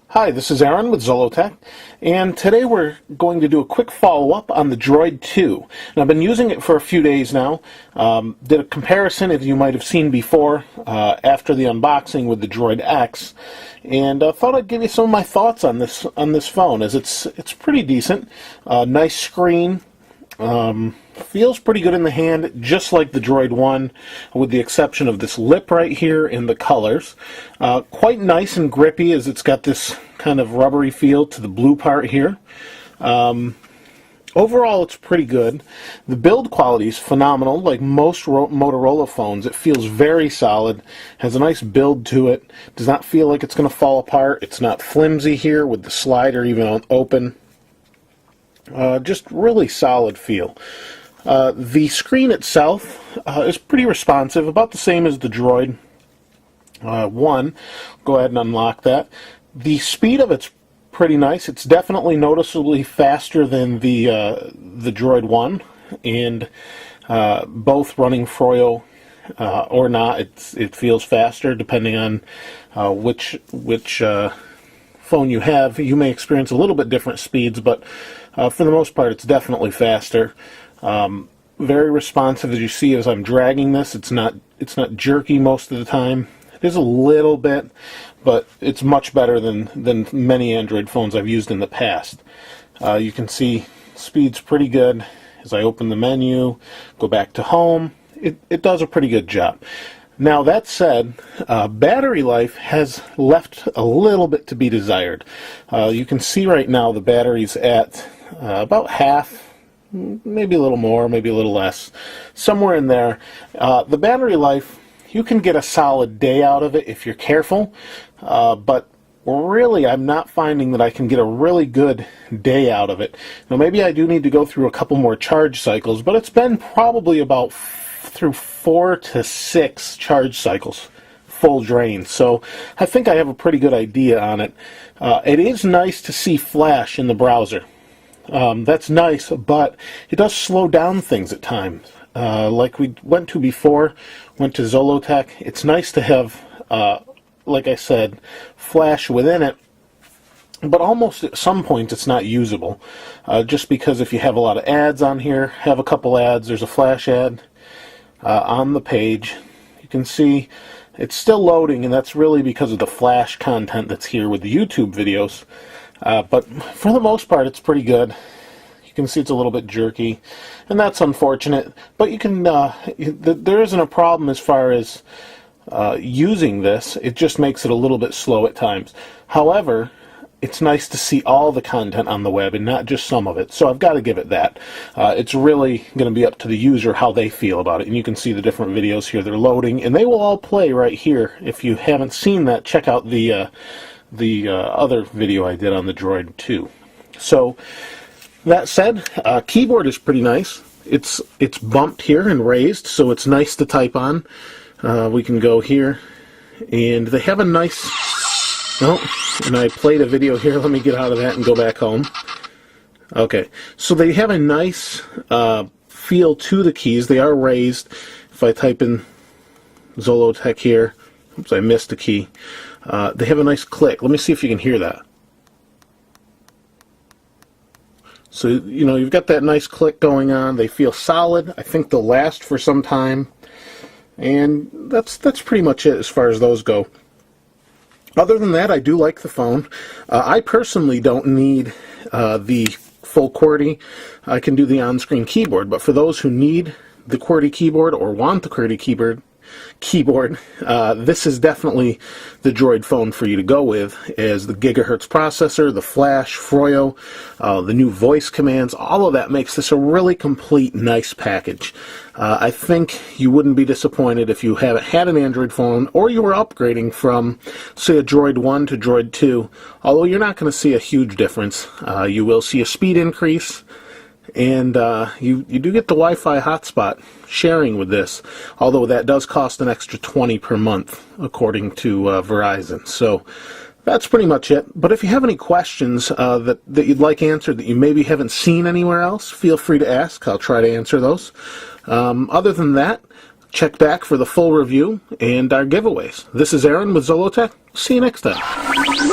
Hi, this is Aaron with Zollotech, and today we're going to do a quick follow-up on the Droid 2. And I've been using it for a few days now. Did a comparison, as you might have seen before, after the unboxing with the Droid X, and thought I'd give you some of my thoughts on this phone, as it's pretty decent. Nice screen. Feels pretty good in the hand, just like the Droid 1, with the exception of this lip right here and the colors. Quite nice and grippy, as it's got this kind of rubbery feel to the blue part here. Overall, it's pretty good. The build quality is phenomenal. Like most Motorola phones, it feels very solid, has a nice build to it, does not feel like it's going to fall apart. It's not flimsy here with the slider even open. Just really solid feel. The screen itself is pretty responsive, about the same as the Droid 1. Go ahead and unlock that. The speed of it's pretty nice. It's definitely noticeably faster than the Droid 1, and both running Froyo or not, it feels faster depending on which phone you have. You may experience a little bit different speeds, but for the most part, it's definitely faster. Very responsive, as you see as I'm dragging this. It's not jerky most of the time. It is a little bit, but it's much better than many Android phones I've used in the past. You can see speed's pretty good. As I open the menu, go back to home, it does a pretty good job. Now, that said, battery life has left a little bit to be desired. You can see right now the battery's at about half, maybe a little more, maybe a little less, somewhere in there. The battery life, you can get a solid day out of it if you're careful, but really I'm not finding that I can get a really good day out of it. Now, maybe I do need to go through a couple more charge cycles, but it's been probably about through 4 to 6 charge cycles, full drain. So I think I have a pretty good idea on it. It is nice to see flash in the browser. That's nice, but it does slow down things at times. Like we went to Zollotech. It's nice to have, like I said, flash within it, but almost at some point it's not usable. Just because if you have a lot of ads on here, have a couple ads, there's a flash ad on the page. You can see it's still loading, and that's really because of the flash content that's here with the YouTube videos. But for the most part, it's pretty good. You can see it's a little bit jerky, and that's unfortunate. But you can, there isn't a problem as far as using this. It just makes it a little bit slow at times. However, it's nice to see all the content on the web and not just some of it. So I've got to give it that. It's really going to be up to the user how they feel about it. And you can see the different videos here. They're loading, and they will all play right here. If you haven't seen that, check out the other video I did on the Droid 2. So, that said, keyboard is pretty nice. It's bumped here and raised, so it's nice to type on. We can go here, and they have a nice... Oh, and I played a video here. Let me get out of that and go back home. Okay, so they have a nice feel to the keys. They are raised. If I type in Zollotech here, oops, I missed a key. They have a nice click. Let me see if you can hear that. So, you know, you've got that nice click going on. They feel solid. I think they'll last for some time. And that's pretty much it as far as those go. Other than that, I do like the phone. I personally don't need the full QWERTY. I can do the on-screen keyboard. But for those who need the QWERTY keyboard or want the QWERTY keyboard, this is definitely the Droid phone for you to go with, as the gigahertz processor, the flash, Froyo, the new voice commands, all of that makes this a really complete, nice package. I think you wouldn't be disappointed if you haven't had an Android phone, or you were upgrading from, say, a Droid 1 to Droid 2, although you're not going to see a huge difference. You will see a speed increase, and you do get the Wi-Fi hotspot sharing with this, although that does cost an extra $20 per month, according to Verizon. So that's pretty much it. But if you have any questions that you'd like answered that you maybe haven't seen anywhere else, feel free to ask. I'll try to answer those. Other than that, Check back for the full review and our giveaways. This is Aaron with Zollotech. See you next time.